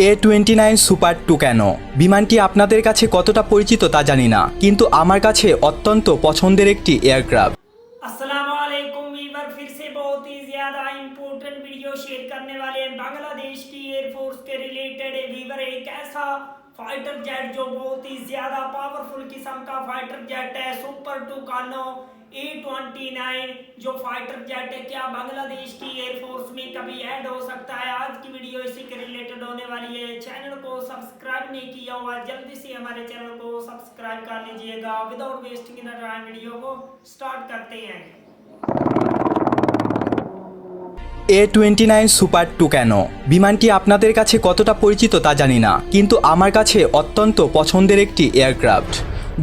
A29 super টুক্যানো বিমানটি আপনাদের কাছে কতটা পরিচিত তা জানি না, কিন্তু আমার কাছে অত্যন্ত পছন্দের একটি এয়ারক্রাফট। अस्सलामुअलैकुम वीवर, फिर से बहुत ही ज्यादा इम्पोर्टेंट वीडियो शेयर करने वाले हैं। बांग्लादेश की एयरफोर्स के रिलेटेड है वीवर। एक ऐसा फाइटर जेट जो बहुत ही ज्यादा पावरफुल किस्म का फाइटर जेट है, सुपर टुकानो A29 जो फाइटर जेट है, क्या बांग्लादेश की एयरफोर्स में कभी ऐड हो सकता है? आज की वीडियो इसी के रिलेटेड होने वाली है। चैनल को सब्सक्राइब नहीं किया हुआ, जल्दी से हमारे चैनल को सब्सक्राइब कर लीजिएगा। विदाउट वेस्टिंग टाइम वीडियो को स्टार्ट करते हैं। A29 সুপার টুক্যানো বিমানটি আপনাদের কাছে কতটা পরিচিত তা জানি না, কিন্তু আমার কাছে অত্যন্ত পছন্দের একটি এয়ারক্রাফট।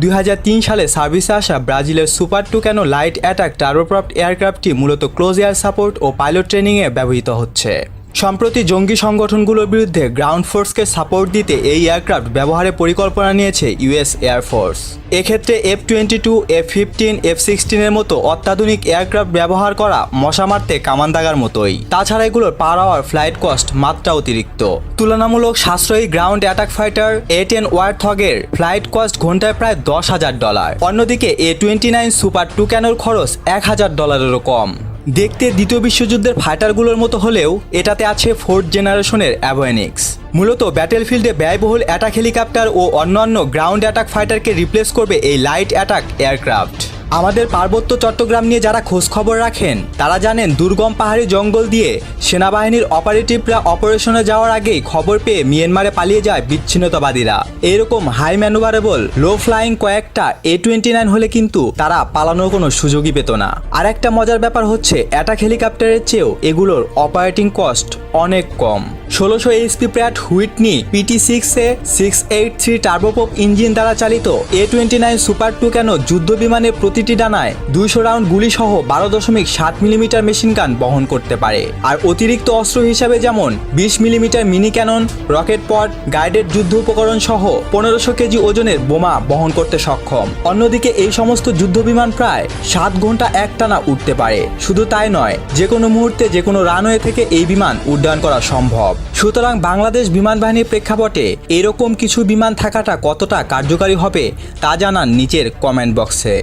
2003 সালে সার্ভিসে আসা ব্রাজিলের সুপার টুক্যানো লাইট অ্যাটাক টার্বোপ্রপ্ট এয়ারক্রাফটটি মূলত ক্লোজ এয়ার সাপোর্ট ও পাইলট ট্রেনিংয়ে ব্যবহৃত হচ্ছে। সম্প্রতি জঙ্গি সংগঠনগুলোর বিরুদ্ধে গ্রাউন্ড ফোর্সকে সাপোর্ট দিতে এই এয়ারক্রাফট ব্যবহারের পরিকল্পনা নিয়েছে ইউএস এয়ারফোর্স। এক্ষেত্রে F-22, F-15, F-16 এর মতো অত্যাধুনিক এয়ারক্রাফট ব্যবহার করা মশা মারতে কামান দাগার মতোই। তাছাড়া এগুলোর পার আওয়ার ফ্লাইট কস্ট মাত্রা অতিরিক্ত। তুলনামূলক সাশ্রয়ী গ্রাউন্ড অ্যাটাক ফাইটার A-10 ওয়ারথগের ফ্লাইট কস্ট ঘন্টায় প্রায় $10,000। অন্যদিকে A-29 সুপার টুক্যানোর খরচ $1,000-এরও কম। দেখতে দ্বিতীয় বিশ্বযুদ্ধের ফাইটারগুলোর মতো হলেও এটাতে আছে ফোর্থ জেনারেশনের অ্যাভিওনিক্স। মূলত ব্যাটেলফিল্ডে ব্যয়বহুল অ্যাটাক হেলিকপ্টার ও অন্যান্য গ্রাউন্ড অ্যাটাক ফাইটারকে রিপ্লেস করবে এই লাইট অ্যাটাক এয়ারক্রাফট। আমাদের পার্বত্য চট্টগ্রাম নিয়ে যারা খোঁজ খবর রাখেন তারা জানেন, দুর্গম পাহাড়ি জঙ্গল দিয়ে সেনাবাহিনীর অপারেটিভরা অপারেশনে যাওয়ার আগেই খবর পেয়ে মিয়ানমারে পালিয়ে যায় বিচ্ছিন্নতাবাদীরা। এইরকম হাই ম্যানুভারেবল লো ফ্লাইং কয়েকটা A-29 হলে কিন্তু তারা পালানোর কোনো সুযোগই পেত না। আর একটা মজার ব্যাপার হচ্ছে, অ্যাটাক হেলিকপ্টারের চেয়েও এগুলোর অপারেটিং কস্ট অনেক কম। 1600 HP প্র্যাট হুইটনি PT6-এ 683 টার্বোপ্রপ ইঞ্জিন দ্বারা চালিত A-29 সুপার টুক্যানো যুদ্ধ বিমানের প্রতিটি ডানায় 200 রাউন্ড গুলি সহ 12.7 মিলিমিটার মেশিন গান বহন করতে পারে। আর অতিরিক্ত অস্ত্র হিসাবে যেমন 20 মিলিমিটার মিনি ক্যানন, রকেট পড, গাইডেড যুদ্ধ উপকরণ সহ 1500 কেজি ওজনের বোমা বহন করতে সক্ষম। অন্যদিকে এই সমস্ত যুদ্ধ বিমান প্রায় 7 ঘন্টা একটানা উঠতে পারে। শুধু তাই নয়, যে কোনো মুহূর্তে যে কোনো রানওয়ে থেকে এই বিমান উড্ডয়ন করা সম্ভব। সুতরাং বাংলাদেশ বিমান বাহিনীর প্রেক্ষাপটে এরকম কিছু বিমান থাকাটা কতটা কার্যকারী হবে তা জানান নিচের কমেন্ট বক্সে।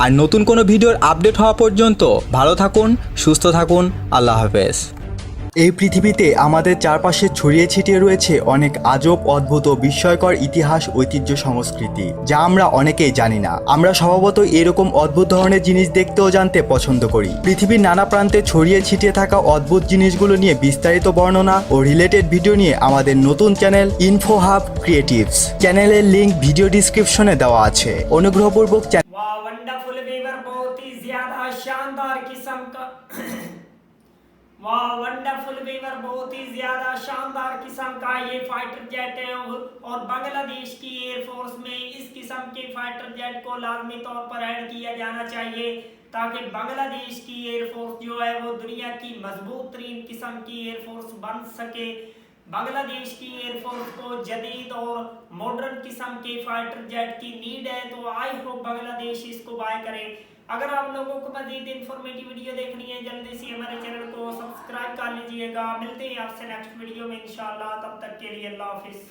আর নতুন কোনো ভিডিওর আপডেট হওয়া পর্যন্ত ভালো থাকুন, সুস্থ থাকুন, আল্লাহ হাফেজ। এই পৃথিবীতে আমাদের চারপাশে ছড়িয়ে ছিটিয়ে রয়েছে অনেক আজব, অদ্ভুত ও বিস্ময়কর ইতিহাস, ঐতিহ্য, সংস্কৃতি, যা আমরা অনেকেই জানি না। আমরা স্বভাবত এরকম অদ্ভুত ধরনের জিনিস দেখতে ও জানতে পছন্দ করি। পৃথিবীর নানা প্রান্তে ছড়িয়ে ছিটিয়ে থাকা অদ্ভুত জিনিসগুলো নিয়ে বিস্তারিত বর্ণনা ও রিলেটেড ভিডিও নিয়ে আমাদের নতুন চ্যানেল ইনফো হাব ক্রিয়েটিভস চ্যানেলের লিংক ভিডিও ডিসক্রিপশনে দেওয়া আছে। অনুগ্রহপূর্বক वाह वंडरफुल वीवर, बहुत ही ज्यादा शानदार किस्म का वाह वंडरफुल वीवर, बहुत ही ज्यादा शानदार किस्म का ये फाइटर जेट है। और बांग्लादेश की एयरफोर्स में इस किस्म के फाइटर जेट को लाजमी तौर पर ऐड किया जाना चाहिए, ताकि बांग्लादेश की एयरफोर्स जो है वो दुनिया की मजबूत तरीन किस्म की एयरफोर्स बन सके। बांग्लादेश की एयरफोर्स को जदीद और मॉडर्न किस्म के फाइटर जेट की नीड है, तो आई होप बांग्लादेश इसको बाय करे। अगर आप लोगों को मजीद इन्फॉर्मेटिव वीडियो देखनी है, जल्दी से हमारे चैनल को सब्सक्राइब कर लीजिएगा। मिलते हैं आपसे नेक्स्ट वीडियो में इंशाल्लाह, तब तक के लिए अल्लाह हाफिज।